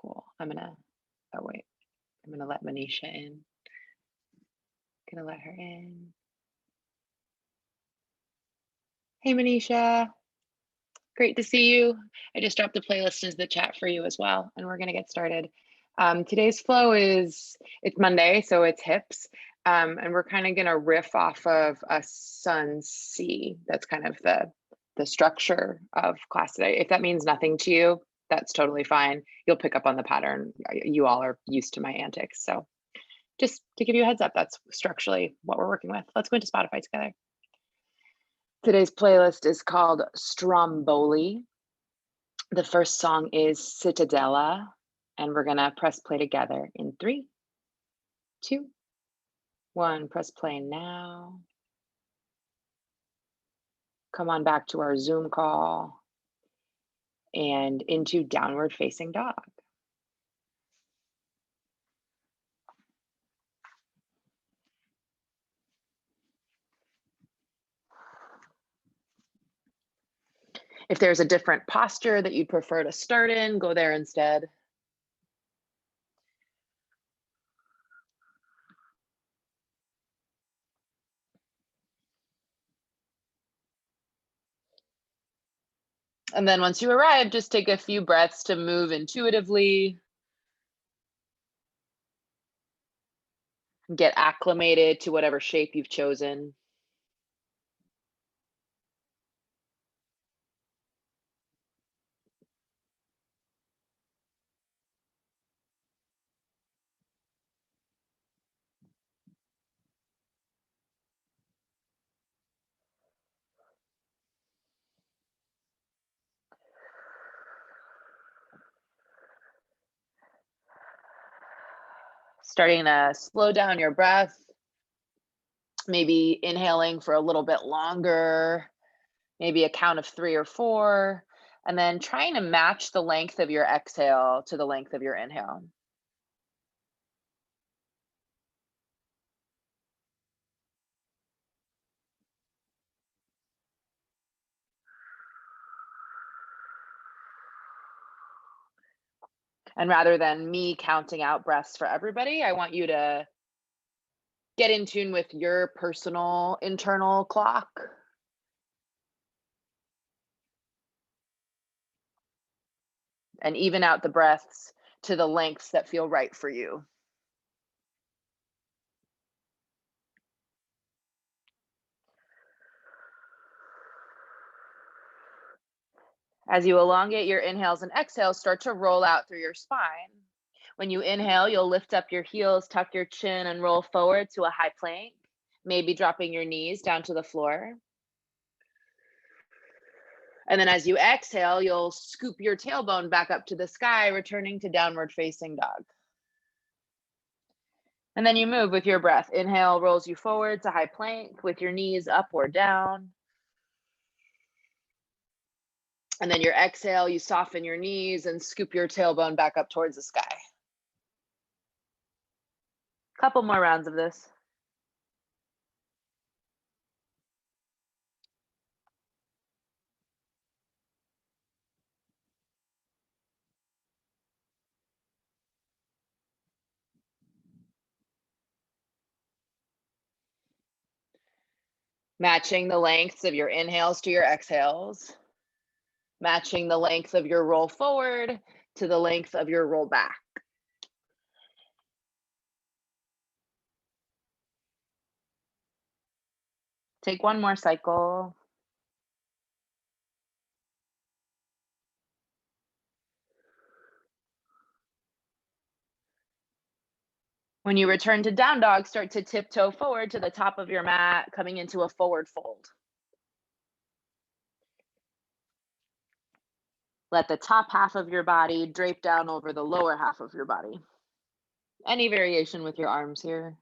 Cool. Oh wait, I'm gonna let Manisha in. Gonna let her in. Hey, Manisha. Great to see you. I just dropped the playlist into the chat for you as well, and we're gonna get started. Today's flow it's Monday, so it's hips. And we're kind of gonna riff off of a Sun C. That's kind of the structure of class today. If that means nothing to you, that's totally fine. You'll pick up on the pattern. You all are used to my antics. So just to give you a heads up, that's structurally what we're working with. Let's go into Spotify together. Today's playlist is called Stromboli. The first song is Cittadella, and we're gonna press play together in 3, 2, 1. Press play now. Come on back to our Zoom call and into downward facing dog. If there's a different posture that you'd prefer to start in, go there instead. And then once you arrive, just take a few breaths to move intuitively. Get acclimated to whatever shape you've chosen. Starting to slow down your breath, maybe inhaling for a little bit longer, maybe a count of 3 or 4, and then trying to match the length of your exhale to the length of your inhale. And rather than me counting out breaths for everybody, I want you to get in tune with your personal internal clock. And even out the breaths to the lengths that feel right for you. As you elongate your inhales and exhales, start to roll out through your spine. When you inhale, you'll lift up your heels, tuck your chin, and roll forward to a high plank, maybe dropping your knees down to the floor. And then as you exhale, you'll scoop your tailbone back up to the sky, returning to downward facing dog. And then you move with your breath. Inhale rolls you forward to high plank with your knees up or down. And then your exhale, you soften your knees and scoop your tailbone back up towards the sky. Couple more rounds of this. Matching the lengths of your inhales to your exhales. Matching the length of your roll forward to the length of your roll back. Take one more cycle. When you return to down dog, start to tiptoe forward to the top of your mat, coming into a forward fold. Let the top half of your body drape down over the lower half of your body. Any variation with your arms here.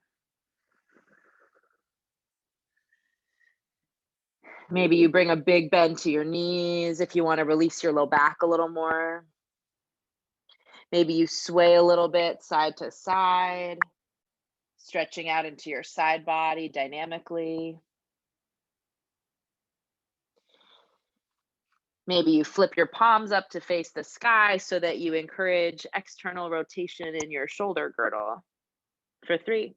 Maybe you bring a big bend to your knees if you want to release your low back a little more. Maybe you sway a little bit side to side, stretching out into your side body dynamically. Maybe you flip your palms up to face the sky so that you encourage external rotation in your shoulder girdle for 3.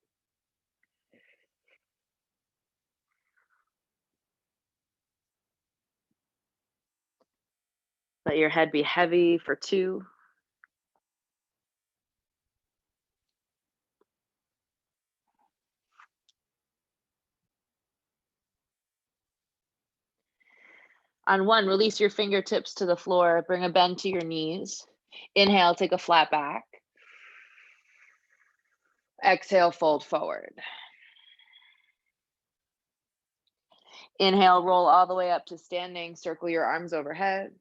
Let your head be heavy for 2. On 1, release your fingertips to the floor, bring a bend to your knees. Inhale, take a flat back. Exhale, fold forward. Inhale, roll all the way up to standing, circle your arms overhead.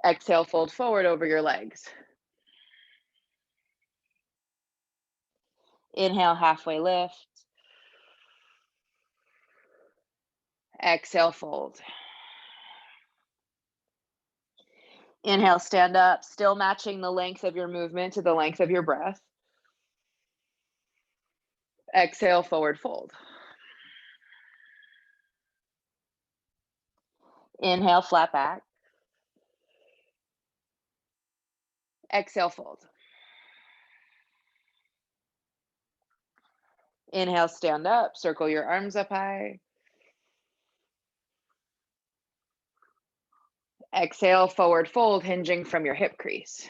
Exhale, fold forward over your legs. Inhale, halfway lift. Exhale, fold. Inhale, stand up, still matching the length of your movement to the length of your breath. Exhale, forward fold. Inhale, flat back. Exhale, fold. Inhale, stand up, circle your arms up high. Exhale, forward fold, hinging from your hip crease.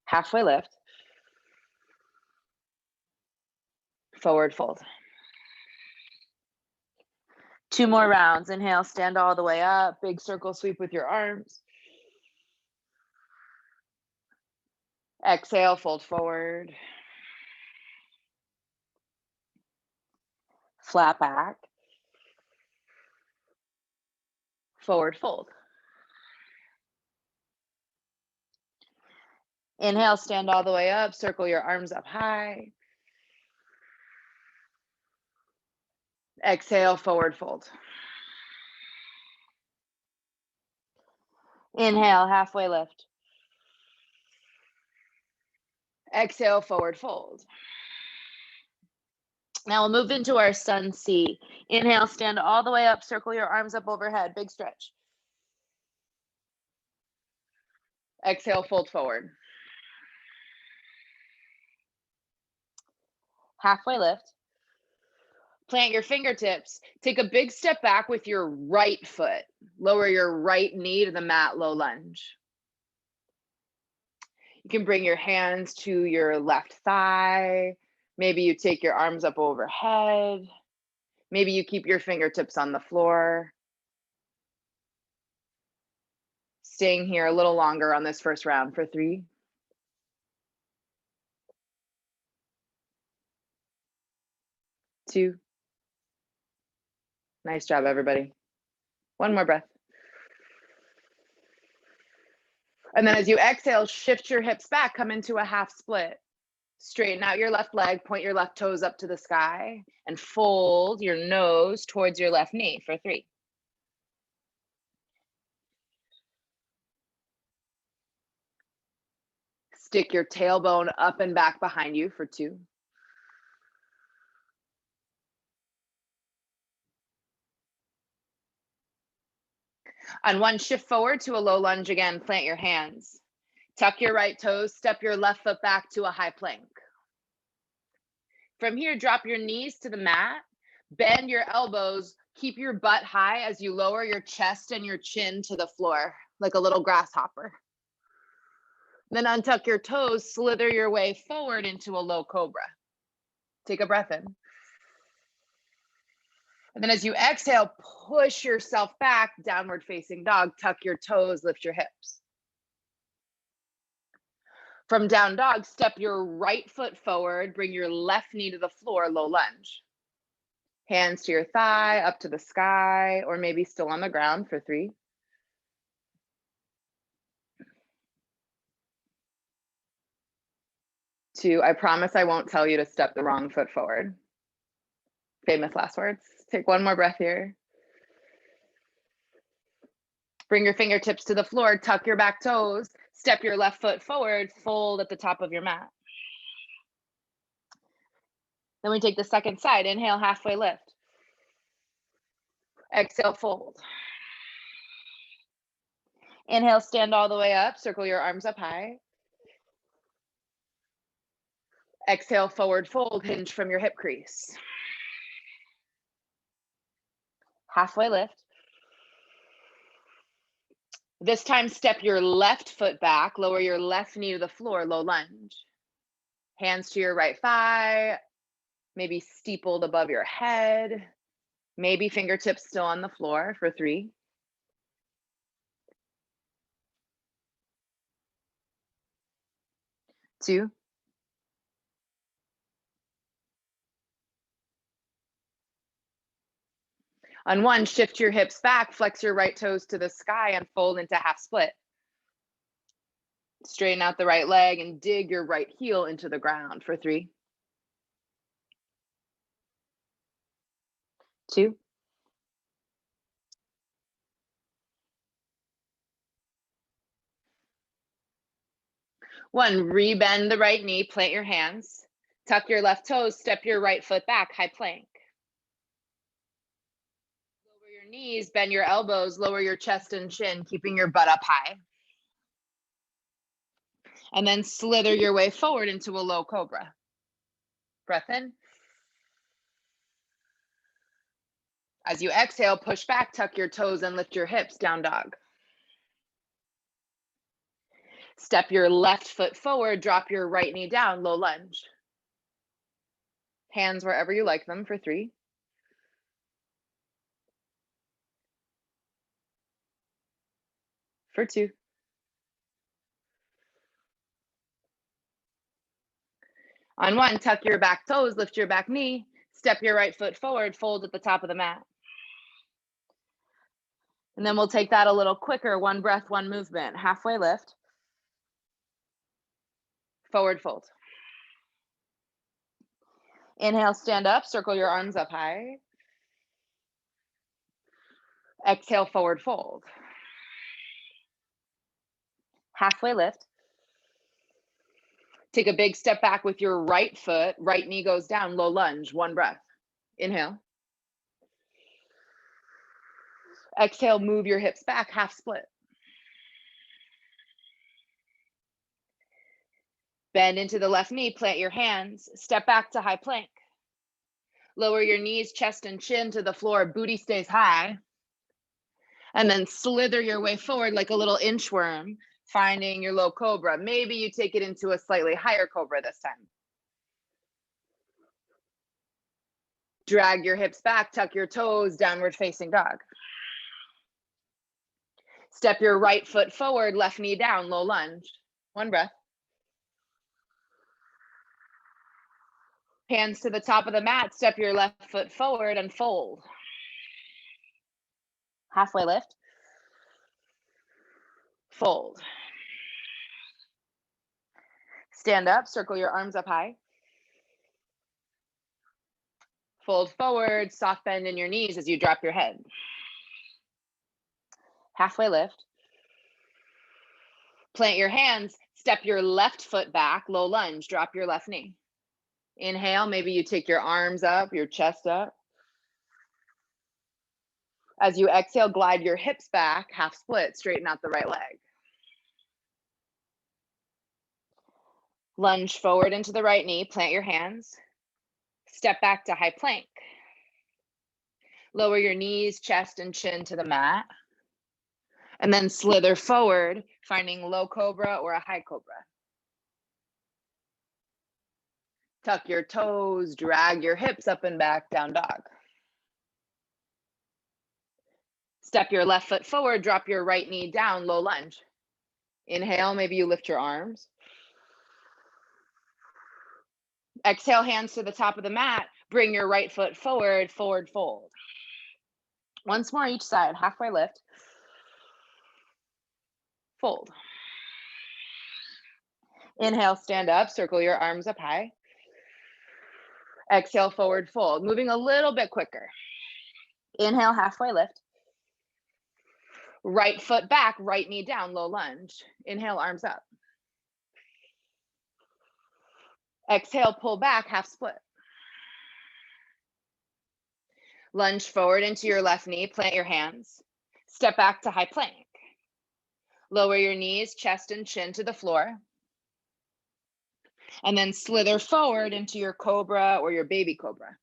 Halfway lift. Forward fold. 2 more rounds. Inhale, stand all the way up. Big circle sweep with your arms. Exhale, fold forward. Flat back. Forward fold. Inhale, stand all the way up. Circle your arms up high. Exhale, forward fold. Inhale, halfway lift. Exhale, forward fold. Now we'll move into our sun C. Inhale, stand all the way up, circle your arms up overhead, big stretch. Exhale, fold forward. Halfway lift. Plant your fingertips. Take a big step back with your right foot. Lower your right knee to the mat, low lunge. You can bring your hands to your left thigh. Maybe you take your arms up overhead. Maybe you keep your fingertips on the floor. Staying here a little longer on this first round for 3. 2. Nice job, everybody. 1 more breath. And then as you exhale, shift your hips back, come into a half split. Straighten out your left leg, point your left toes up to the sky, and fold your nose towards your left knee for 3. Stick your tailbone up and back behind you for 2. On 1, shift forward to a low lunge again, plant your hands. Tuck your right toes, step your left foot back to a high plank. From here, drop your knees to the mat, bend your elbows, keep your butt high as you lower your chest and your chin to the floor, like a little grasshopper. Then untuck your toes, slither your way forward into a low cobra. Take a breath in. And then as you exhale, push yourself back, downward facing dog, tuck your toes, lift your hips. From down dog, step your right foot forward, bring your left knee to the floor, low lunge. Hands to your thigh, up to the sky, or maybe still on the ground for 3. 2, I promise I won't tell you to step the wrong foot forward. Famous last words. Take 1 more breath here. Bring your fingertips to the floor, tuck your back toes, step your left foot forward, fold at the top of your mat. Then we take the second side. Inhale, halfway lift. Exhale, fold. Inhale, stand all the way up. Circle your arms up high. Exhale, forward fold, hinge from your hip crease. Halfway lift. This time, step your left foot back, lower your left knee to the floor, low lunge. Hands to your right thigh, maybe steepled above your head, maybe fingertips still on the floor for 3, 2, on 1, shift your hips back, flex your right toes to the sky and fold into half split. Straighten out the right leg and dig your right heel into the ground for 3, 2, 1. Rebend the right knee, plant your hands, tuck your left toes, step your right foot back, high plank. Lower your knees, bend your elbows, lower your chest and chin, keeping your butt up high. And then slither your way forward into a low cobra. Breath in. As you exhale, push back, tuck your toes and lift your hips, down dog. Step your left foot forward, drop your right knee down, low lunge. Hands wherever you like them for 3, for 2, on 1, tuck your back toes, lift your back knee, step your right foot forward, fold at the top of the mat. And then we'll take that a little quicker, 1 breath, 1 movement. Halfway lift, forward fold. Inhale, stand up, circle your arms up high. Exhale, forward fold. Halfway lift. Take a big step back with your right foot, right knee goes down, low lunge, 1 breath. Inhale. Exhale, move your hips back, half split. Bend into the left knee, plant your hands, step back to high plank. Lower your knees, chest and chin to the floor, booty stays high. And then slither your way forward like a little inchworm, finding your low cobra. Maybe you take it into a slightly higher cobra this time. Drag your hips back, tuck your toes, downward facing dog. Step your right foot forward, left knee down, low lunge. 1 breath. Hands to the top of the mat, step your left foot forward and fold. Halfway lift. Fold. Stand up, circle your arms up high. Fold forward, soft bend in your knees as you drop your head. Halfway lift. Plant your hands, step your left foot back, low lunge, drop your left knee. Inhale, maybe you take your arms up, your chest up. As you exhale, glide your hips back, half split, straighten out the right leg. Lunge forward into the right knee, plant your hands. Step back to high plank. Lower your knees, chest, and chin to the mat. And then slither forward, finding low cobra or a high cobra. Tuck your toes, drag your hips up and back, down dog. Step your left foot forward, drop your right knee down, low lunge. Inhale, maybe you lift your arms. Exhale, hands to the top of the mat. Bring your right foot forward, forward fold. Once more each side, halfway lift. Fold. Inhale, stand up, circle your arms up high. Exhale, forward fold. Moving a little bit quicker. Inhale, halfway lift. Right foot back, right knee down, low lunge. Inhale, arms up. Exhale, pull back, half split. Lunge forward into your left knee, plant your hands. Step back to high plank. Lower your knees, chest and chin to the floor. And then slither forward into your cobra or your baby cobra.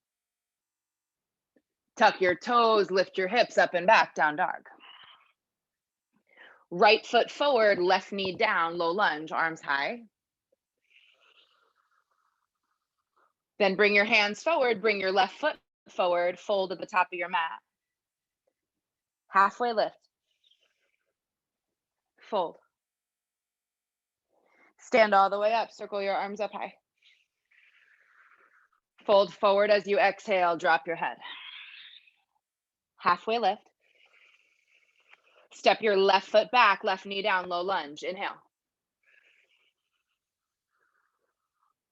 Tuck your toes, lift your hips up and back, down dog. Right foot forward, left knee down, low lunge, arms high. Then bring your hands forward, bring your left foot forward, fold at the top of your mat. Halfway lift. Fold. Stand all the way up, circle your arms up high. Fold forward as you exhale, drop your head. Halfway lift. Step your left foot back, left knee down, low lunge, inhale.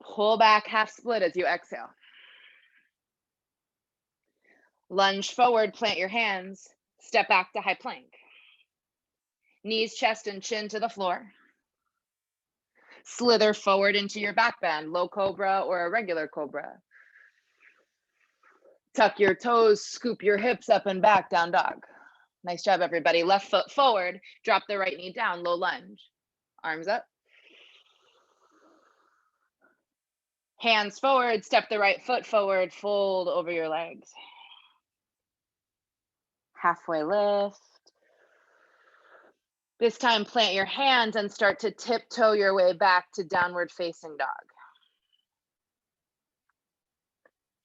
Pull back, half split as you exhale. Lunge forward, plant your hands, step back to high plank. Knees, chest, and chin to the floor. Slither forward into your back bend, low cobra or a regular cobra. Tuck your toes, scoop your hips up and back, down dog. Nice job, everybody. Left foot forward, drop the right knee down, low lunge. Arms up. Hands forward, step the right foot forward, fold over your legs. Halfway lift. This time, plant your hands and start to tiptoe your way back to downward facing dog.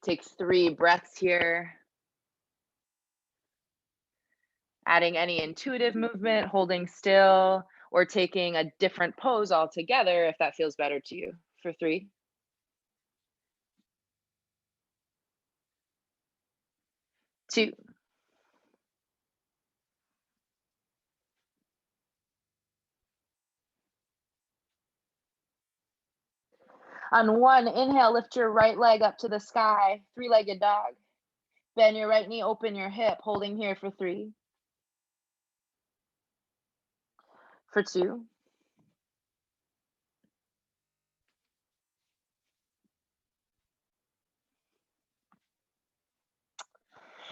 Take 3 breaths here. Adding any intuitive movement, holding still, or taking a different pose altogether if that feels better to you. For 3. 2. On 1, inhale, lift your right leg up to the sky, 3-legged dog. Bend your right knee, open your hip, holding here for 3. For 2.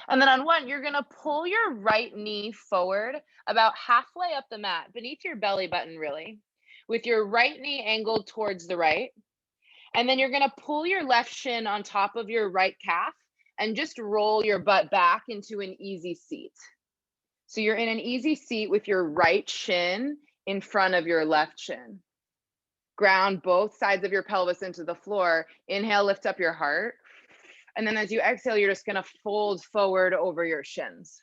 And then on 1, you're gonna pull your right knee forward about halfway up the mat, beneath your belly button really, with your right knee angled towards the right. And then you're gonna pull your left shin on top of your right calf and just roll your butt back into an easy seat. So you're in an easy seat with your right shin in front of your left shin. Ground both sides of your pelvis into the floor. Inhale, lift up your heart. And then as you exhale, you're just gonna fold forward over your shins.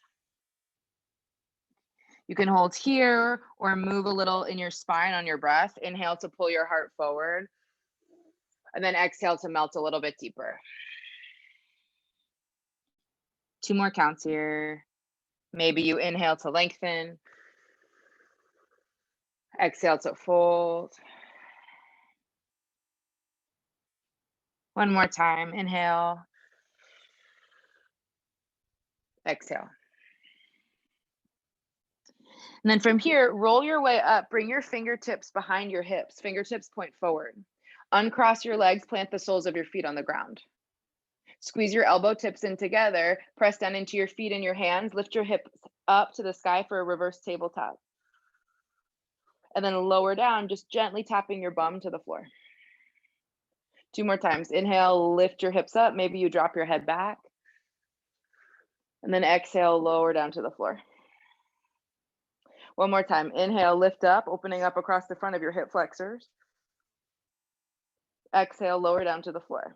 You can hold here or move a little in your spine on your breath. Inhale to pull your heart forward. And then exhale to melt a little bit deeper. 2 more counts here. Maybe you inhale to lengthen. Exhale to fold. 1 more time. Inhale. Exhale. And then from here, roll your way up. Bring your fingertips behind your hips. Fingertips point forward. Uncross your legs. Plant the soles of your feet on the ground. Squeeze your elbow tips in together. Press down into your feet and your hands. Lift your hips up to the sky for a reverse tabletop. And then lower down, just gently tapping your bum to the floor. 2 more times. Inhale, lift your hips up. Maybe you drop your head back. And then exhale, lower down to the floor. 1 more time. Inhale, lift up, opening up across the front of your hip flexors. Exhale, lower down to the floor.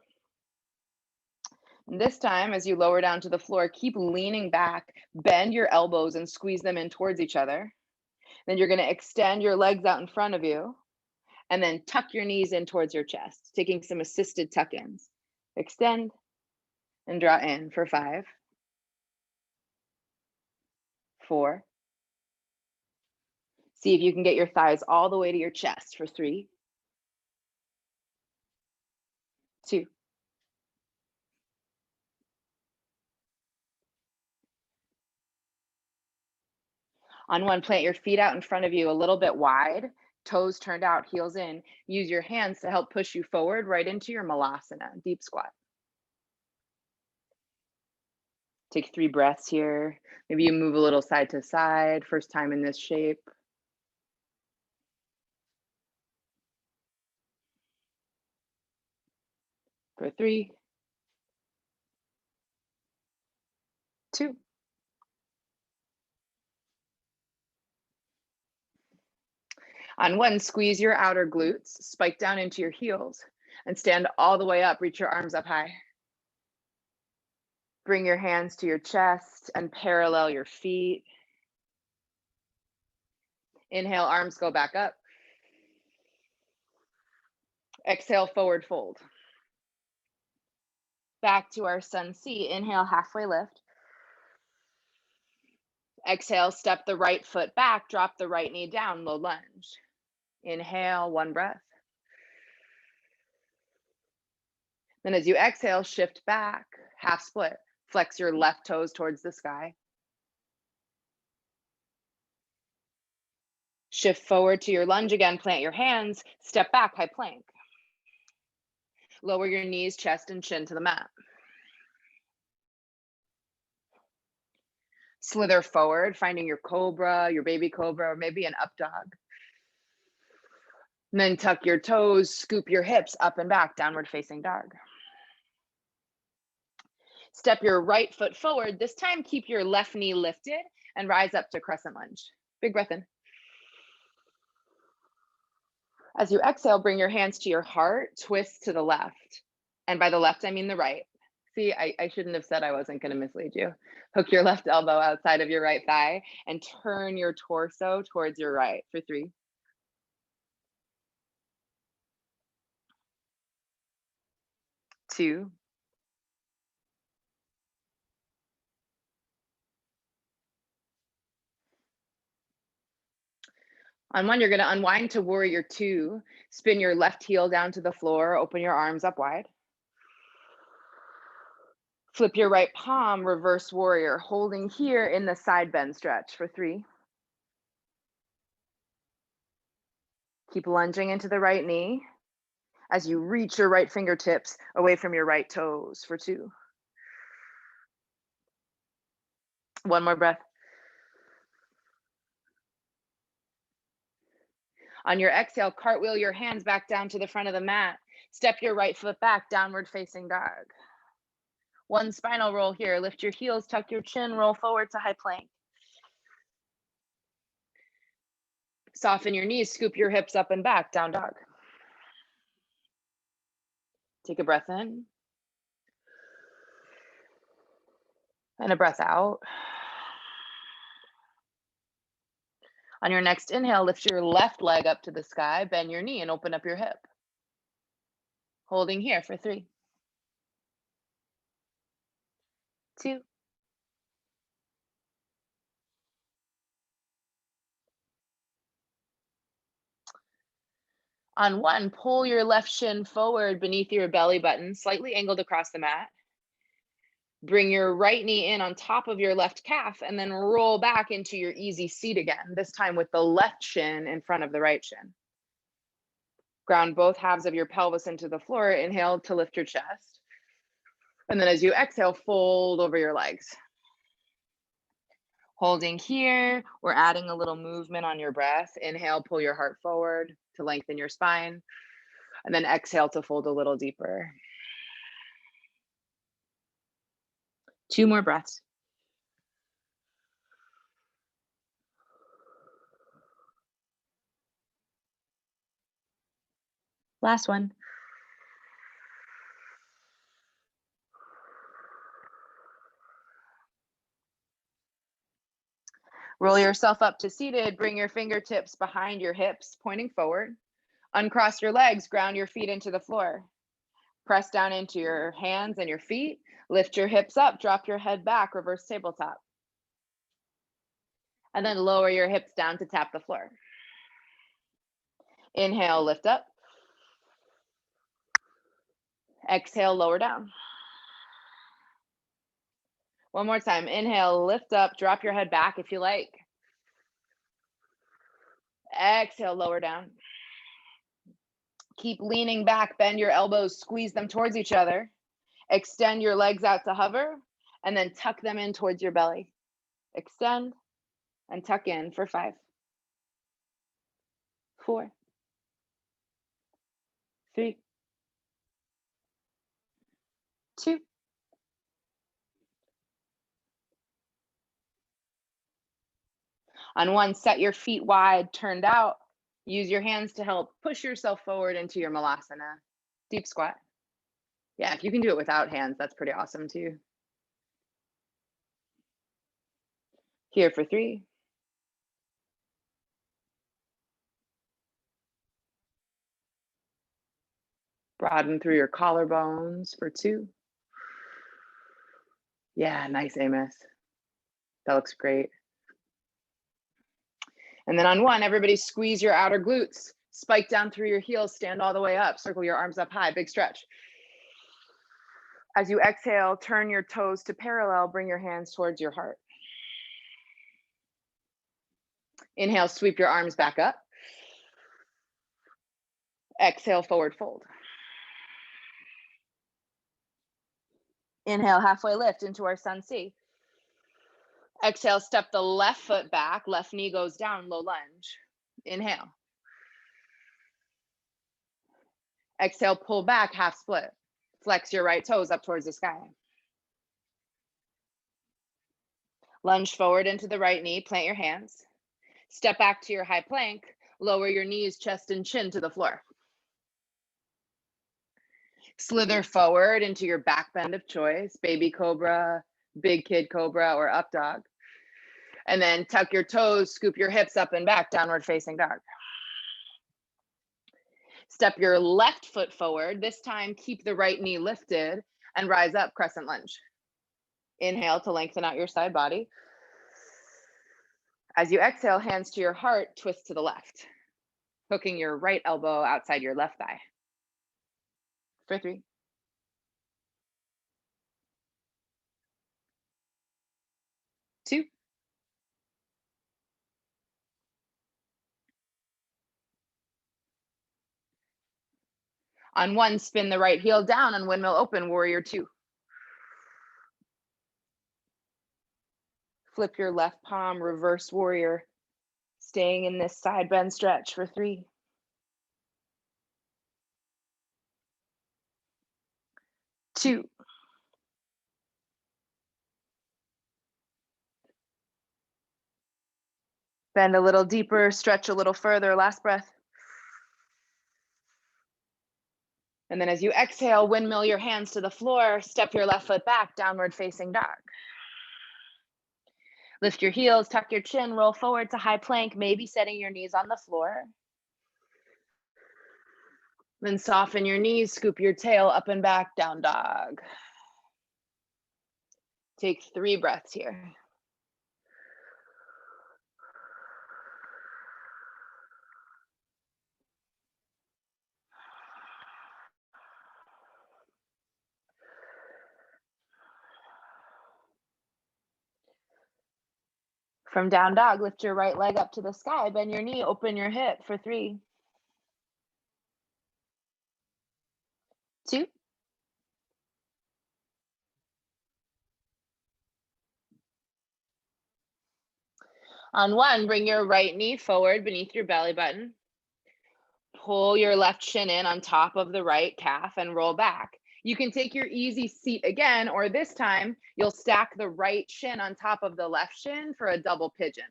And this time, as you lower down to the floor, keep leaning back, bend your elbows and squeeze them in towards each other. Then you're gonna extend your legs out in front of you and then tuck your knees in towards your chest, taking some assisted tuck-ins. Extend and draw in for 5, 4. See if you can get your thighs all the way to your chest for 3, 2. On 1, plant your feet out in front of you a little bit wide, toes turned out, heels in. Use your hands to help push you forward right into your malasana, deep squat. Take 3 breaths here. Maybe you move a little side to side, first time in this shape. For 3, 2. On 1, squeeze your outer glutes, spike down into your heels, and stand all the way up. Reach your arms up high. Bring your hands to your chest and parallel your feet. Inhale, arms go back up. Exhale, forward fold. Back to our sun C. Inhale, halfway lift. Exhale, step the right foot back, drop the right knee down, low lunge. Inhale, 1 breath. Then as you exhale, shift back, half split. Flex your left toes towards the sky. Shift forward to your lunge again, plant your hands, step back, high plank. Lower your knees, chest, and chin to the mat. Slither forward, finding your cobra, your baby cobra, or maybe an up dog. And then tuck your toes, scoop your hips up and back, downward facing dog. Step your right foot forward. This time, keep your left knee lifted and rise up to crescent lunge. Big breath in. As you exhale, bring your hands to your heart, twist to the left. And by the left, I mean the right. See, I shouldn't have said I wasn't going to mislead you. Hook your left elbow outside of your right thigh and turn your torso towards your right for 3, 2, on 1, you're going to unwind to warrior 2. Spin your left heel down to the floor, open your arms up wide. Flip your right palm, reverse warrior, holding here in the side bend stretch for 3. Keep lunging into the right knee as you reach your right fingertips away from your right toes for 2. 1 more breath. On your exhale, cartwheel your hands back down to the front of the mat. Step your right foot back, downward facing dog. 1 spinal roll here. Lift your heels, tuck your chin, roll forward to high plank. Soften your knees, scoop your hips up and back, down dog. Take a breath in. And a breath out. On your next inhale, lift your left leg up to the sky, bend your knee and open up your hip. Holding here for 3, 2, on 1, pull your left shin forward beneath your belly button, slightly angled across the mat. Bring your right knee in on top of your left calf and then roll back into your easy seat again, this time with the left shin in front of the right shin. Ground both halves of your pelvis into the floor. Inhale to lift your chest. And then as you exhale, fold over your legs. Holding here, we're adding a little movement on your breath. Inhale, pull your heart forward to lengthen your spine. And then exhale to fold a little deeper. 2 more breaths. Last one. Roll yourself up to seated. Bring your fingertips behind your hips, pointing forward. Uncross your legs, ground your feet into the floor. Press down into your hands and your feet. Lift your hips up, drop your head back, reverse tabletop. And then lower your hips down to tap the floor. Inhale, lift up. Exhale, lower down. 1 more time. Inhale, lift up, drop your head back if you like. Exhale, lower down. Keep leaning back, bend your elbows, squeeze them towards each other. Extend your legs out to hover, and then tuck them in towards your belly. Extend and tuck in for 5, 4, 3, 2. On 1, set your feet wide, turned out. Use your hands to help push yourself forward into your malasana. Deep squat. Yeah, if you can do it without hands, that's pretty awesome too. Here for 3. Broaden through your collarbones for 2. Yeah, nice, Amos. That looks great. And then on 1, everybody squeeze your outer glutes. Spike down through your heels, stand all the way up. Circle your arms up high, big stretch. As you exhale, turn your toes to parallel, bring your hands towards your heart. Inhale, sweep your arms back up. Exhale, forward fold. Inhale, halfway lift into our sun C. Exhale, step the left foot back, left knee goes down, low lunge. Inhale. Exhale, pull back, half split. Flex your right toes up towards the sky. Lunge forward into the right knee, plant your hands. Step back to your high plank, lower your knees, chest and chin to the floor. Slither forward into your back bend of choice, baby cobra, big kid cobra, or up dog. And then tuck your toes, scoop your hips up and back, downward facing dog. Step your left foot forward. This time, keep the right knee lifted and rise up, crescent lunge. Inhale to lengthen out your side body. As you exhale, hands to your heart, twist to the left, hooking your right elbow outside your left thigh. For 3. 2. On 1, spin the right heel down and windmill open, warrior 2. Flip your left palm, reverse warrior, staying in this side bend stretch for 3. 2. Bend a little deeper, stretch a little further, last breath. And then as you exhale, windmill your hands to the floor, step your left foot back, downward facing dog. Lift your heels, tuck your chin, roll forward to high plank, maybe setting your knees on the floor. Then soften your knees, scoop your tail up and back, down dog. Take 3 breaths here. From down dog, lift your right leg up to the sky, bend your knee, open your hip for 3. 2. On 1, bring your right knee forward beneath your belly button. Pull your left shin in on top of the right calf and roll back. You can take your easy seat again, or this time you'll stack the right shin on top of the left shin for a double pigeon.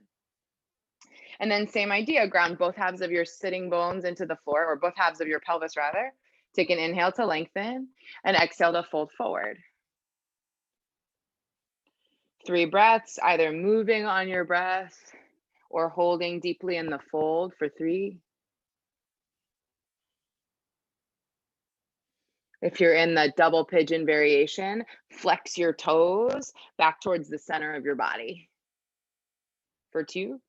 And then same idea, ground both halves of your sitting bones into the floor, or both halves of your pelvis rather. Take an inhale to lengthen and exhale to fold forward. 3 breaths, either moving on your breath or holding deeply in the fold for 3. If you're in the double pigeon variation, flex your toes back towards the center of your body for 2.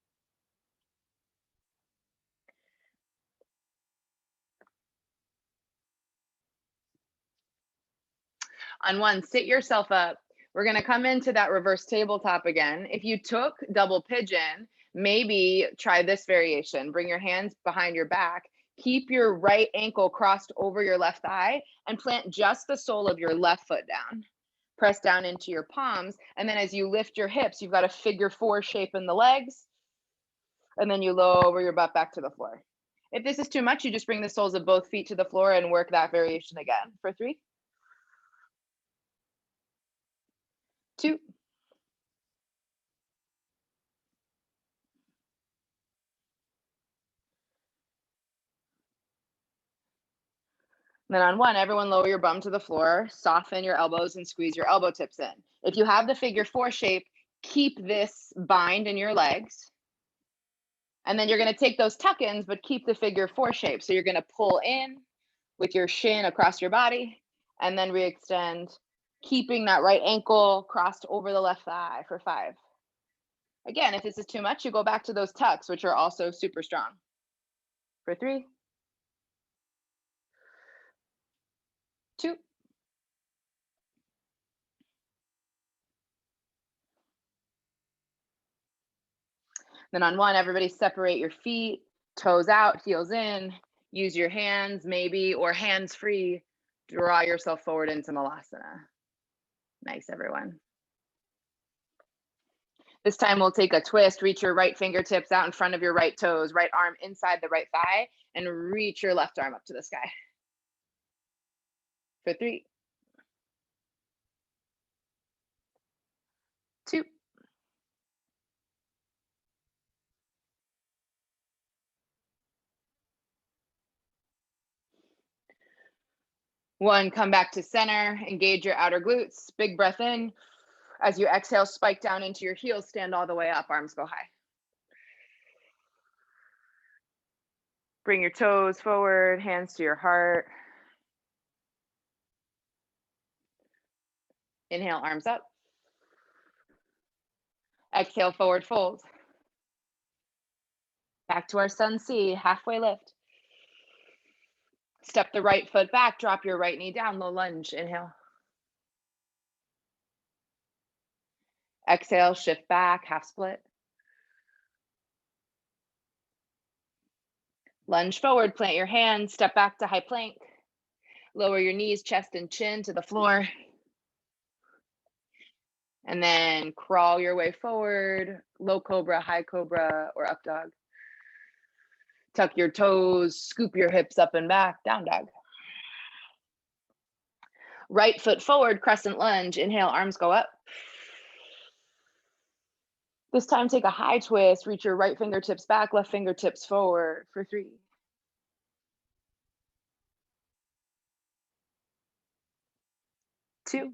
On 1, sit yourself up. We're going to come into that reverse tabletop again. If you took double pigeon, maybe try this variation. Bring your hands behind your back. Keep your right ankle crossed over your left thigh and plant just the sole of your left foot down. Press down into your palms. And then as you lift your hips, you've got a figure 4 shape in the legs. And then you lower your butt back to the floor. If this is too much, you just bring the soles of both feet to the floor and work that variation again for 3, 2, then on 1, everyone lower your bum to the floor, soften your elbows and squeeze your elbow tips in. If you have the figure 4 shape, keep this bind in your legs. And then you're going to take those tuck-ins, but keep the figure 4 shape. So you're going to pull in with your shin across your body and then re-extend, keeping that right ankle crossed over the left thigh for 5. Again, if this is too much, you go back to those tucks, which are also super strong for 3, 2, then on 1, everybody separate your feet, toes out, heels in, use your hands maybe, or hands free, draw yourself forward into Malasana. Nice, everyone. This time we'll take a twist, reach your right fingertips out in front of your right toes, right arm inside the right thigh, and reach your left arm up to the sky. For 3, 2, 1, come back to center, engage your outer glutes, big breath in. As you exhale, spike down into your heels, stand all the way up, arms go high. Bring your toes forward, hands to your heart. Inhale, arms up. Exhale, forward fold. Back to our sun C, halfway lift. Step the right foot back, drop your right knee down, low lunge, inhale. Exhale, shift back, half split. Lunge forward, plant your hands, step back to high plank. Lower your knees, chest and chin to the floor. And then crawl your way forward, low cobra, high cobra, or up dog. Tuck your toes, scoop your hips up and back, down dog. Right foot forward, crescent lunge. Inhale, arms go up. This time, take a high twist, reach your right fingertips back, left fingertips forward for 3, 2,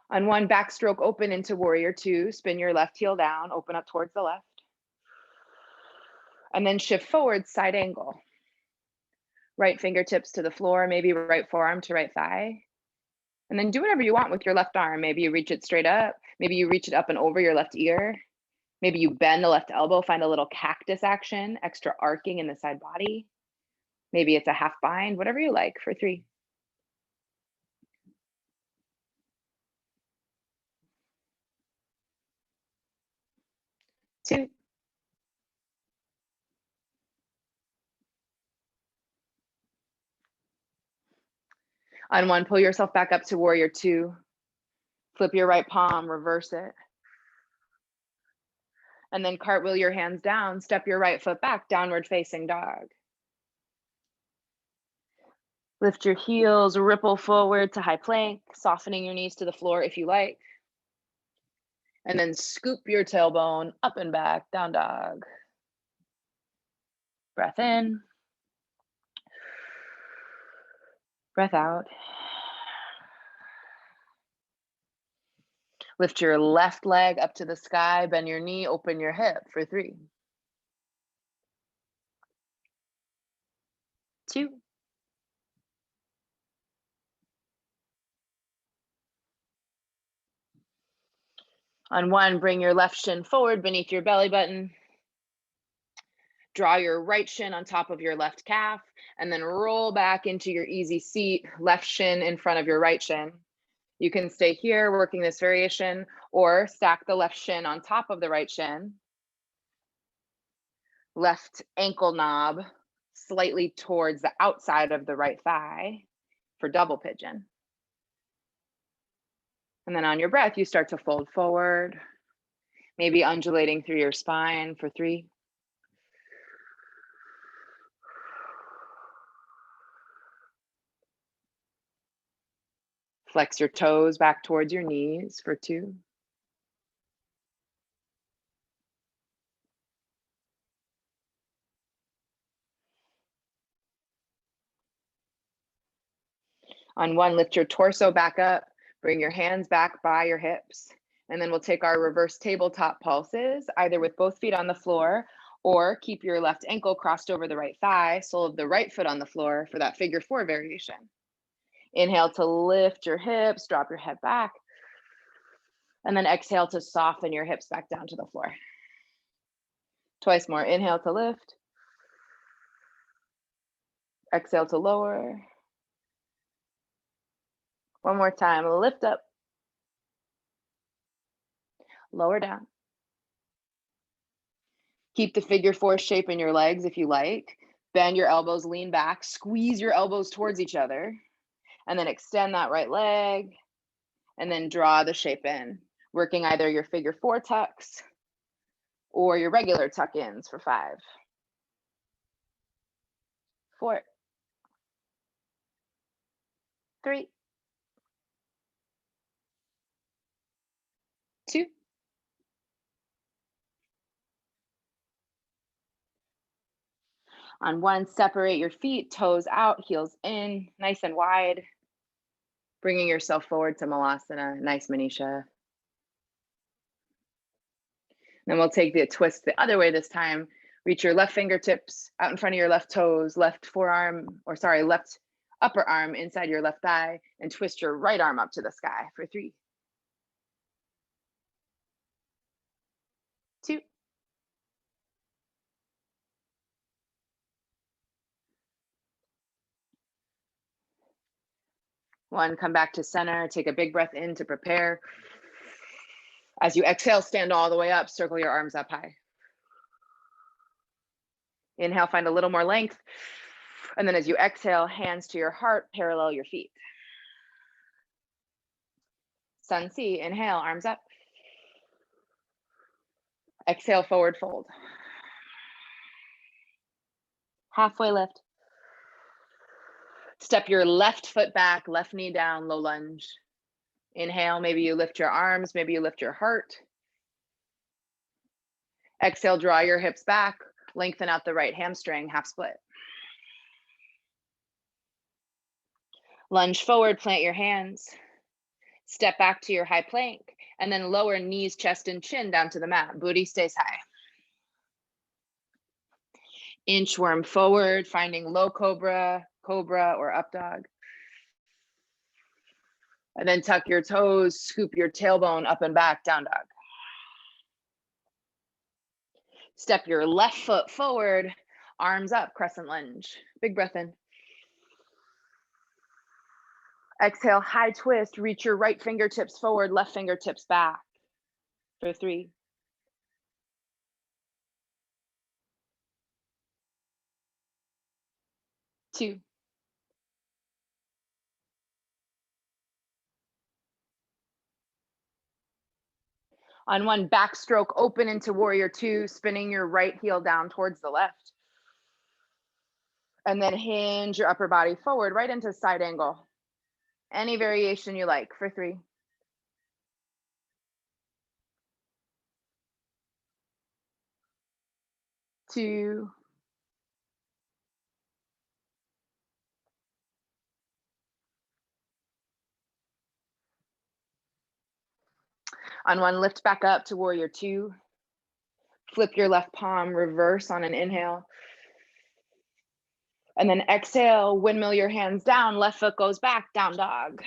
on 1, backstroke open into warrior 2, spin your left heel down, open up towards the left. And then shift forward, side angle. Right fingertips to the floor, maybe right forearm to right thigh. And then do whatever you want with your left arm. Maybe you reach it straight up. Maybe you reach it up and over your left ear. Maybe you bend the left elbow, find a little cactus action, extra arcing in the side body. Maybe it's a half bind, whatever you like for 3, 2, on 1, pull yourself back up to warrior 2. Flip your right palm, reverse it. And then cartwheel your hands down, step your right foot back, downward facing dog. Lift your heels, ripple forward to high plank, softening your knees to the floor if you like. And then scoop your tailbone up and back, down dog. Breath in. Breath out. Lift your left leg up to the sky, bend your knee, open your hip for 3, 2, on 1, bring your left shin forward beneath your belly button. Draw your right shin on top of your left calf, and then roll back into your easy seat, left shin in front of your right shin. You can stay here working this variation, or stack the left shin on top of the right shin. Left ankle knob, slightly towards the outside of the right thigh for double pigeon. And then on your breath, you start to fold forward, maybe undulating through your spine for 3. Flex your toes back towards your knees for 2. On 1, lift your torso back up, bring your hands back by your hips, and then we'll take our reverse tabletop pulses, either with both feet on the floor or keep your left ankle crossed over the right thigh, sole of the right foot on the floor for that figure 4 variation. Inhale to lift your hips, drop your head back, and then exhale to soften your hips back down to the floor. Twice more. Inhale to lift, exhale to lower. One more time. Lift up, lower down. Keep the figure 4 shape in your legs if you like. Bend your elbows, lean back, squeeze your elbows towards each other, and then extend that right leg, and then draw the shape in, working either your figure 4 tucks or your regular tuck ins for 5, 4, 3, 2. On 1, separate your feet, toes out, heels in, nice and wide, bringing yourself forward to Malasana. Nice, Manisha. Then we'll take the twist the other way this time. Reach your left fingertips out in front of your left toes, left upper arm inside your left thigh, and twist your right arm up to the sky for 3, 2, 1. Come back to center. Take a big breath in to prepare. As you exhale, stand all the way up. Circle your arms up high. Inhale, find a little more length. And then as you exhale, hands to your heart, parallel your feet. Sun C, inhale, arms up. Exhale, forward fold. Halfway lift. Step your left foot back, left knee down, low lunge. Inhale, maybe you lift your arms, maybe you lift your heart. Exhale, draw your hips back, lengthen out the right hamstring, half split. Lunge forward, plant your hands. Step back to your high plank, and then lower knees, chest, and chin down to the mat. Booty stays high. Inchworm forward, finding low cobra, or up dog. And then tuck your toes, scoop your tailbone up and back, down dog. Step your left foot forward, arms up, crescent lunge. Big breath in. Exhale, high twist, reach your right fingertips forward, left fingertips back for 3, 2, on 1, backstroke open into warrior 2, spinning your right heel down towards the left. And then hinge your upper body forward right into side angle. Any variation you like for 3, 2, on 1, lift back up to warrior 2. Flip your left palm, reverse on an inhale. And then exhale, windmill your hands down, left foot goes back, down dog.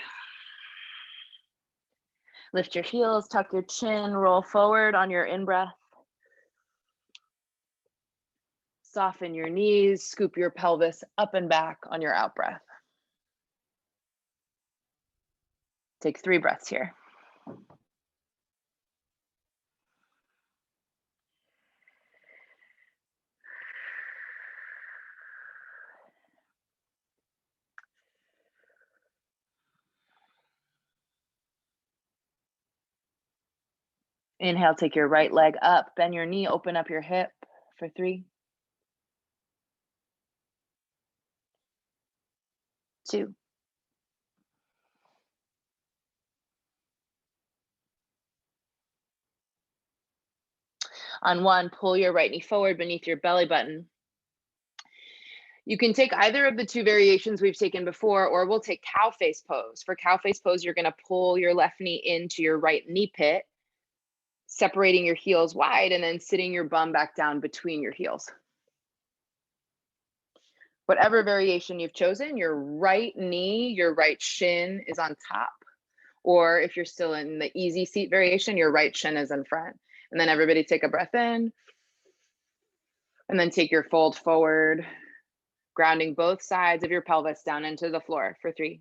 Lift your heels, tuck your chin, roll forward on your in-breath. Soften your knees, scoop your pelvis up and back on your out-breath. Take 3 breaths here. Inhale, take your right leg up, bend your knee, open up your hip for 3, 2. On 1, pull your right knee forward beneath your belly button. You can take either of the 2 variations we've taken before, or we'll take cow face pose. For cow face pose, you're gonna pull your left knee into your right knee pit, separating your heels wide and then sitting your bum back down between your heels. Whatever variation you've chosen, your right knee, your right shin is on top. Or if you're still in the easy seat variation, your right shin is in front. And then everybody take a breath in. And then take your fold forward, grounding both sides of your pelvis down into the floor for 3,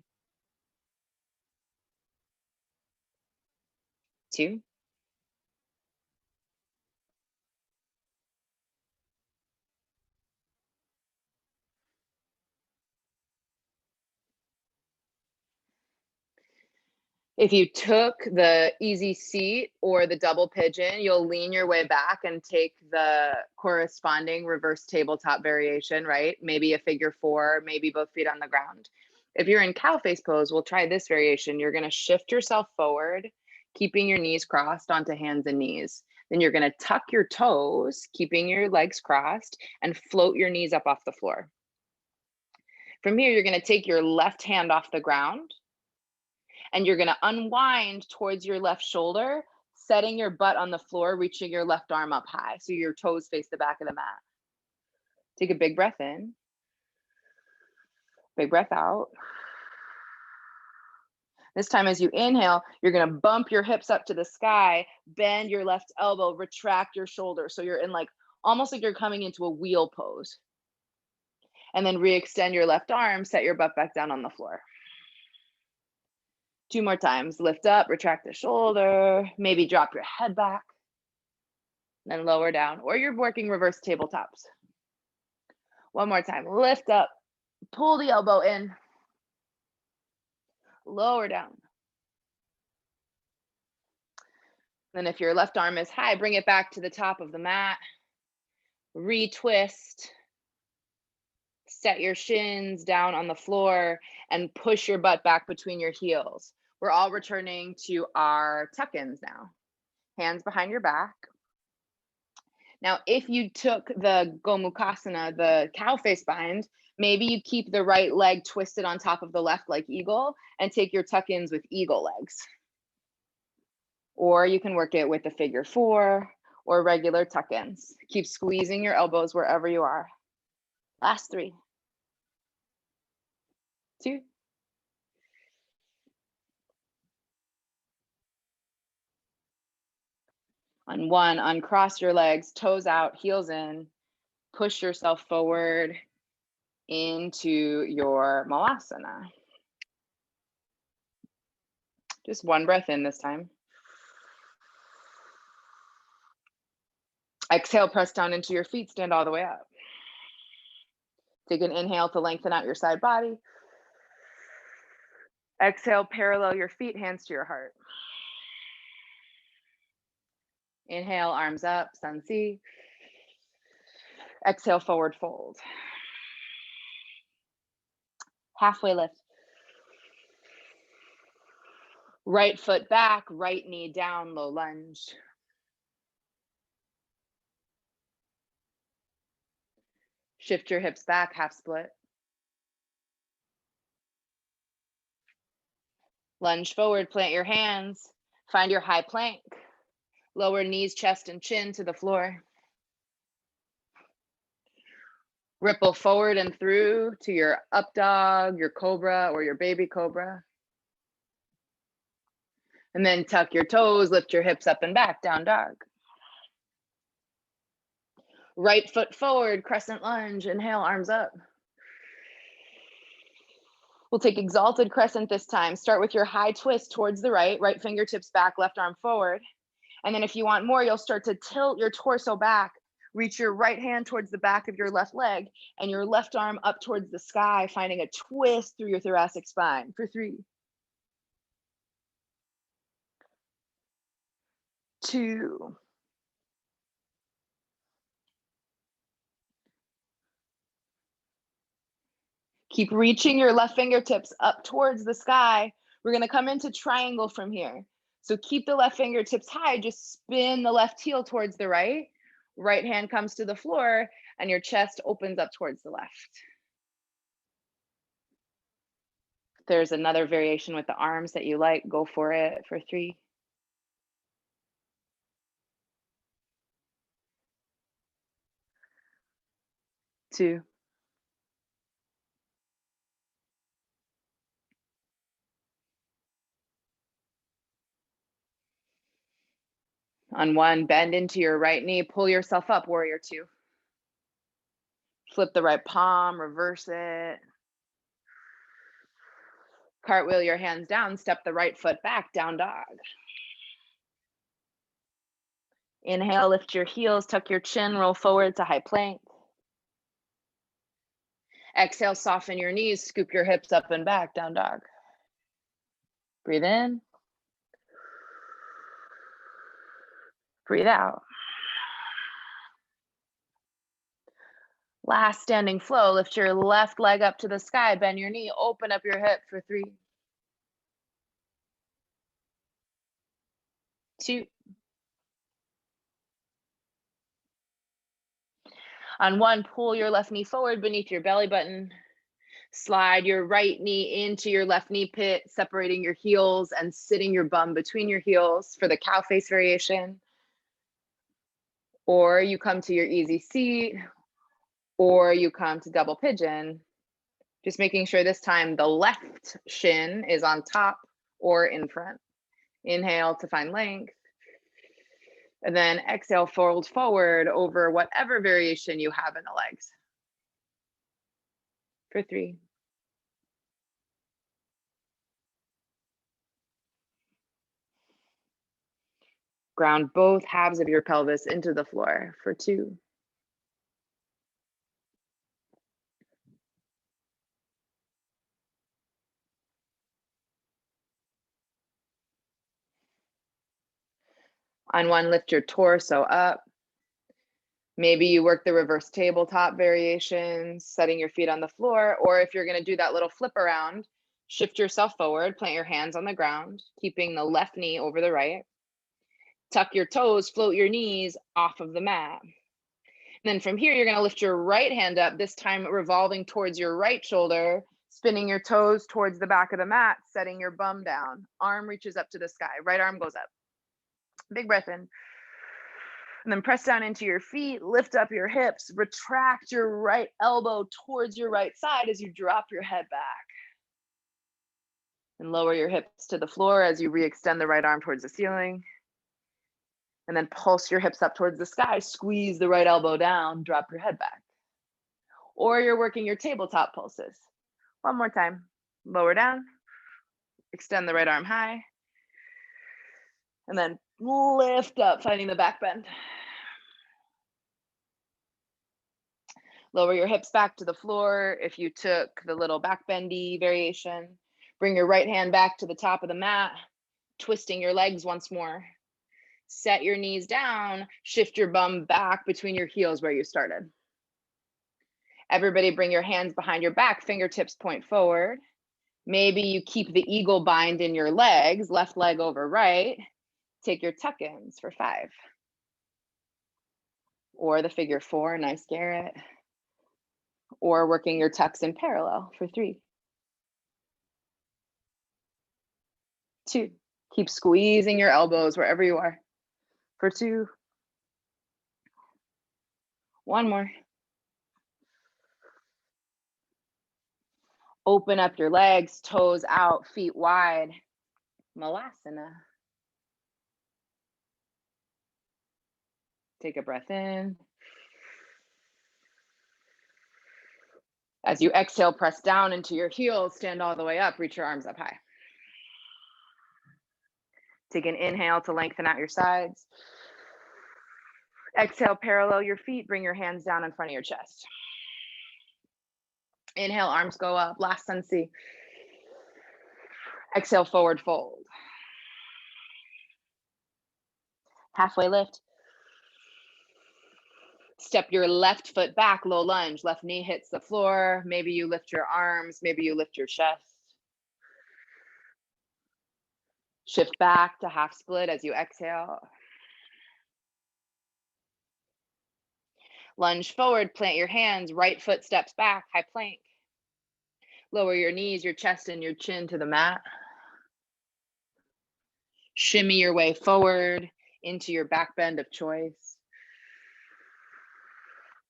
2. If you took the easy seat or the double pigeon, you'll lean your way back and take the corresponding reverse tabletop variation, right? Maybe a figure 4, maybe both feet on the ground. If you're in cow face pose, we'll try this variation. You're gonna shift yourself forward, keeping your knees crossed onto hands and knees. Then you're gonna tuck your toes, keeping your legs crossed, and float your knees up off the floor. From here, you're gonna take your left hand off the ground, and you're gonna unwind towards your left shoulder, setting your butt on the floor, reaching your left arm up high, so your toes face the back of the mat. Take a big breath in, big breath out. This time as you inhale, you're gonna bump your hips up to the sky, bend your left elbow, retract your shoulder, so you're in like, almost like you're coming into a wheel pose. And then re-extend your left arm, set your butt back down on the floor. 2 more times. Lift up, retract the shoulder, maybe drop your head back, then lower down, or you're working reverse tabletops. 1 more time. Lift up, pull the elbow in, lower down. Then if your left arm is high, bring it back to the top of the mat, retwist, set your shins down on the floor, and push your butt back between your heels. We're all returning to our tuck-ins now. Hands behind your back. Now, if you took the Gomukhasana, the cow face bind, maybe you keep the right leg twisted on top of the left like eagle and take your tuck-ins with eagle legs. Or you can work it with the figure 4 or regular tuck-ins. Keep squeezing your elbows wherever you are. Last 3, 2. On 1, uncross your legs, toes out, heels in, push yourself forward into your Malasana. Just 1 breath in this time. Exhale, press down into your feet, stand all the way up. Take an inhale to lengthen out your side body. Exhale, parallel your feet, hands to your heart. Inhale, arms up, sun C. Exhale, forward fold. Halfway lift. Right foot back, right knee down, low lunge. Shift your hips back, half split. Lunge forward, plant your hands, find your high plank. Lower knees, chest, and chin to the floor. Ripple forward and through to your up dog, your cobra, or your baby cobra. And then tuck your toes, lift your hips up and back, down dog. Right foot forward, crescent lunge, inhale, arms up. We'll take exalted crescent this time. Start with your high twist towards the right fingertips back, left arm forward. And then if you want more, you'll start to tilt your torso back, reach your right hand towards the back of your left leg and your left arm up towards the sky, finding a twist through your thoracic spine for 3, 2. Keep reaching your left fingertips up towards the sky. We're gonna come into triangle from here. So keep the left fingertips high, just spin the left heel towards the right. Right hand comes to the floor and your chest opens up towards the left. If there's another variation with the arms that you like, go for it for 3. 2. On 1, bend into your right knee, pull yourself up, warrior 2. Flip the right palm, reverse it. Cartwheel your hands down, step the right foot back, down dog. Inhale, lift your heels, tuck your chin, roll forward to high plank. Exhale, soften your knees, scoop your hips up and back, down dog. Breathe in. Breathe out. Last standing flow, lift your left leg up to the sky, bend your knee, open up your hip for 3. 2. On 1, pull your left knee forward beneath your belly button. Slide your right knee into your left knee pit, separating your heels and sitting your bum between your heels for the cow face variation. Or you come to your easy seat, or you come to double pigeon. Just making sure this time the left shin is on top or in front. Inhale to find length. And then exhale, fold forward over whatever variation you have in the legs. For 3. Ground both halves of your pelvis into the floor for 2. On 1, lift your torso up. Maybe you work the reverse tabletop variations, setting your feet on the floor, or if you're gonna do that little flip around, shift yourself forward, plant your hands on the ground, keeping the left knee over the right. Tuck your toes, float your knees off of the mat. And then from here, you're gonna lift your right hand up, this time revolving towards your right shoulder, spinning your toes towards the back of the mat, setting your bum down. Arm reaches up to the sky, right arm goes up. Big breath in. And then press down into your feet, lift up your hips, retract your right elbow towards your right side as you drop your head back. And lower your hips to the floor as you re-extend the right arm towards the ceiling. And then pulse your hips up towards the sky, squeeze the right elbow down, drop your head back. Or you're working your tabletop pulses. One more time, lower down, extend the right arm high, and then lift up, finding the back bend. Lower your hips back to the floor. If you took the little back bendy variation, bring your right hand back to the top of the mat, twisting your legs once more. Set your knees down, shift your bum back between your heels where you started. Everybody bring your hands behind your back, fingertips point forward. Maybe you keep the eagle bind in your legs, left leg over right. Take your tuck-ins for 5. Or the figure 4, nice Garrett. Or working your tucks in parallel for 3. 2. Keep squeezing your elbows wherever you are for 2. 1 more. Open up your legs, toes out, feet wide. Malasana. Take a breath in. As you exhale, press down into your heels, stand all the way up, reach your arms up high. Take an inhale to lengthen out your sides. Exhale, parallel your feet, bring your hands down in front of your chest. Inhale, arms go up, last sunsi. Exhale, forward fold. Halfway lift. Step your left foot back, low lunge. Left knee hits the floor. Maybe you lift your arms. Maybe you lift your chest. Shift back to half split as you exhale. Lunge forward, plant your hands. Right foot steps back, high plank. Lower your knees, your chest, and your chin to the mat. Shimmy your way forward into your back bend of choice.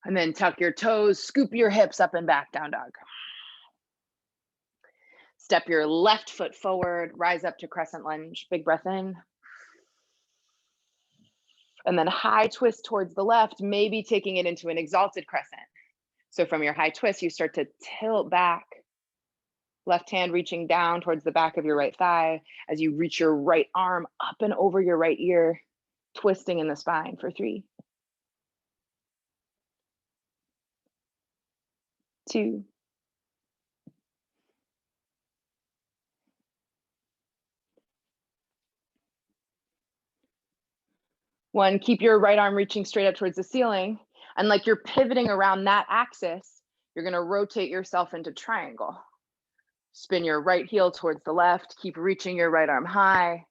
And then tuck your toes, scoop your hips up and back, down dog. Step your left foot forward, rise up to crescent lunge. Big breath in. And then high twist towards the left, maybe taking it into an exalted crescent. So from your high twist, you start to tilt back. Left hand reaching down towards the back of your right thigh as you reach your right arm up and over your right ear, twisting in the spine for 3, 2, 1. Keep your right arm reaching straight up towards the ceiling. And like you're pivoting around that axis, you're going to rotate yourself into triangle. Spin your right heel towards the left. Keep reaching your right arm high.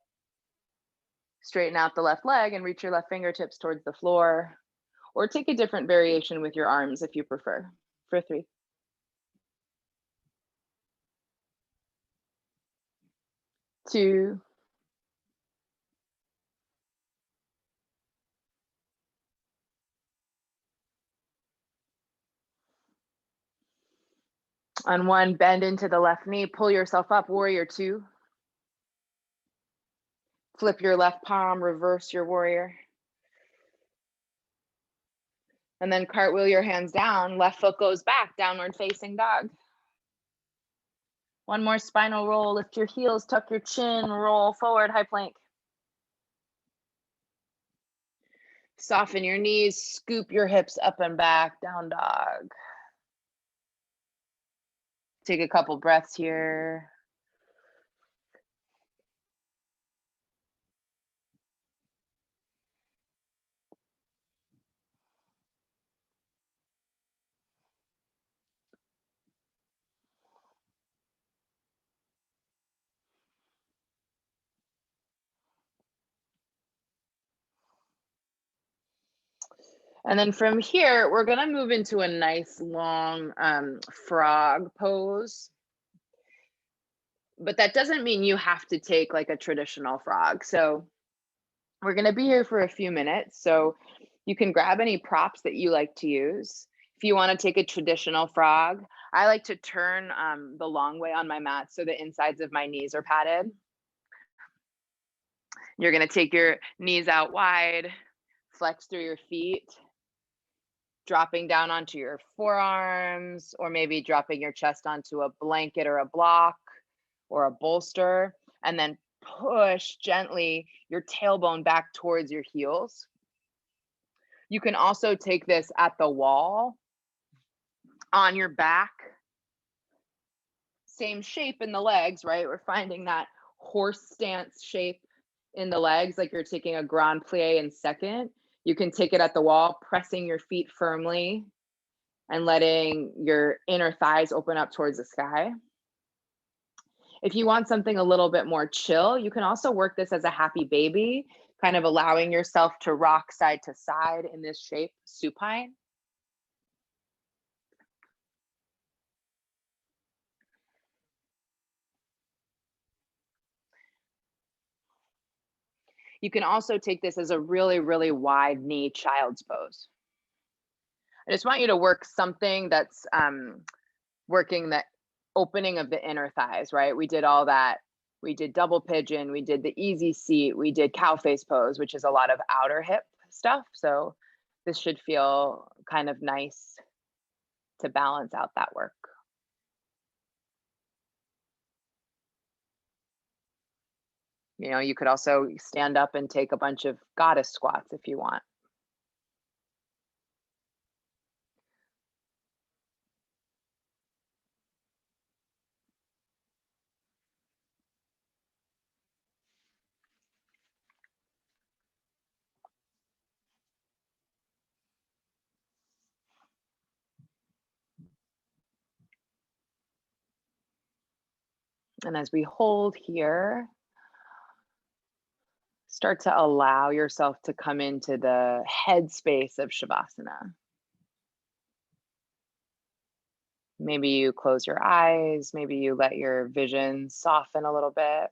Straighten out the left leg and reach your left fingertips towards the floor. Or take a different variation with your arms if you prefer. For 3, 2, on 1, bend into the left knee, pull yourself up, warrior 2. Flip your left palm, reverse your warrior. And then cartwheel your hands down, left foot goes back, downward facing dog. 1 more spinal roll, lift your heels, tuck your chin, roll forward, high plank. Soften your knees, scoop your hips up and back, down dog. Take a couple breaths here. And then from here, we're gonna move into a nice long frog pose. But that doesn't mean you have to take like a traditional frog. So we're gonna be here for a few minutes. So you can grab any props that you like to use. If you wanna take a traditional frog, I like to turn the long way on my mat so the insides of my knees are padded. You're gonna take your knees out wide, flex through your feet, dropping down onto your forearms, or maybe dropping your chest onto a blanket or a block or a bolster, and then push gently your tailbone back towards your heels. You can also take this at the wall, on your back. Same shape in the legs, right? We're finding that horse stance shape in the legs, like you're taking a grand plie in second. You can take it at the wall, pressing your feet firmly and letting your inner thighs open up towards the sky. If you want something a little bit more chill, you can also work this as a happy baby, kind of allowing yourself to rock side to side in this shape, supine. You can also take this as a really, really wide knee child's pose. I just want you to work something that's working the opening of the inner thighs, right? We did all that. We did double pigeon, we did the easy seat, we did cow face pose, which is a lot of outer hip stuff. So this should feel kind of nice to balance out that work. You know, you could also stand up and take a bunch of goddess squats if you want. And as we hold here, start to allow yourself to come into the headspace of Shavasana. Maybe you close your eyes, maybe you let your vision soften a little bit.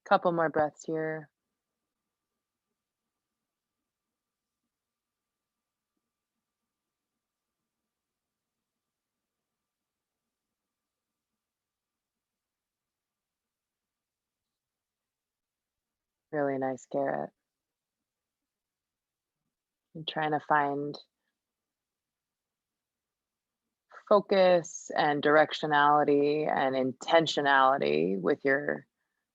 Couple more breaths here. Really nice, Garrett. And trying to find focus and directionality and intentionality with your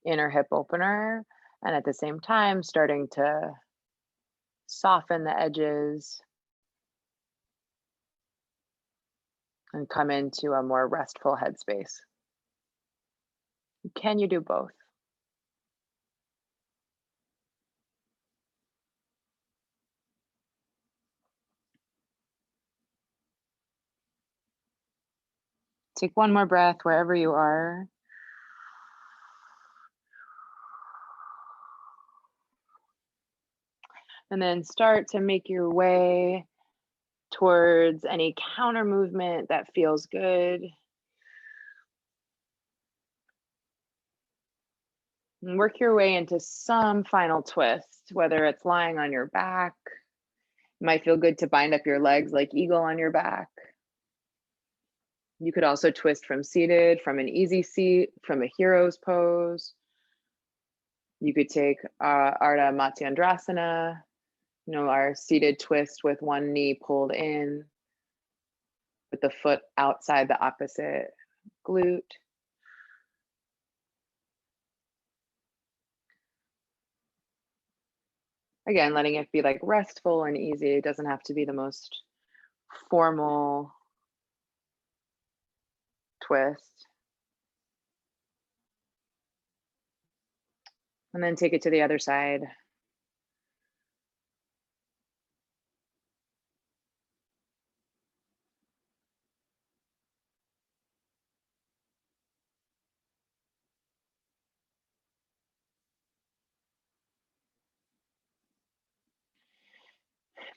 inner hip opener. And at the same time, starting to soften the edges and come into a more restful headspace. Can you do both? Take one more breath wherever you are. And then start to make your way towards any counter movement that feels good. And work your way into some final twist, whether it's lying on your back. It might feel good to bind up your legs like eagle on your back. You could also twist from seated, from an easy seat, from a hero's pose. You could take Ardha Matsyendrasana, our seated twist with one knee pulled in, with the foot outside the opposite glute. Again, letting it be like restful and easy. It doesn't have to be the most formal twist. And then take it to the other side.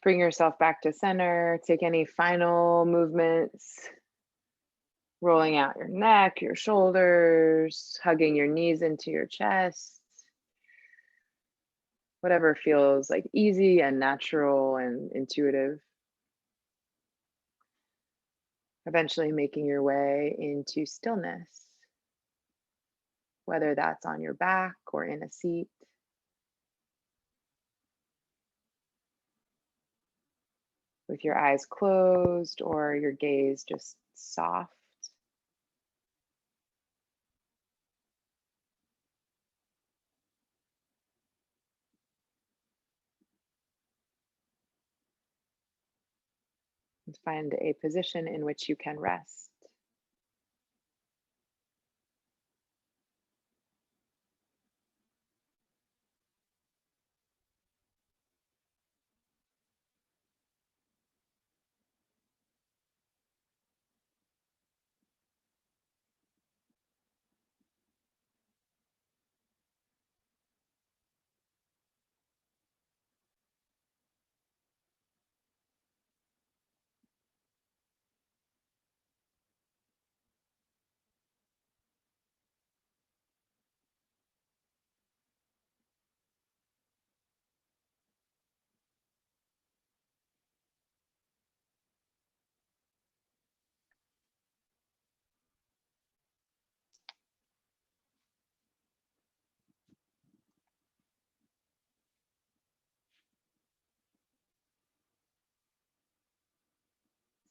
Bring yourself back to center. Take any final movements, rolling out your neck, your shoulders, hugging your knees into your chest. Whatever feels like easy and natural and intuitive. Eventually making your way into stillness, whether that's on your back or in a seat. With your eyes closed or your gaze just soft. And find a position in which you can rest.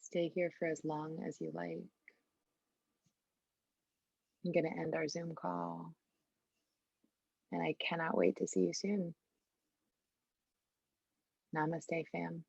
Stay here for as long as you like. I'm going to end our Zoom call, and I cannot wait to see you soon. Namaste, fam.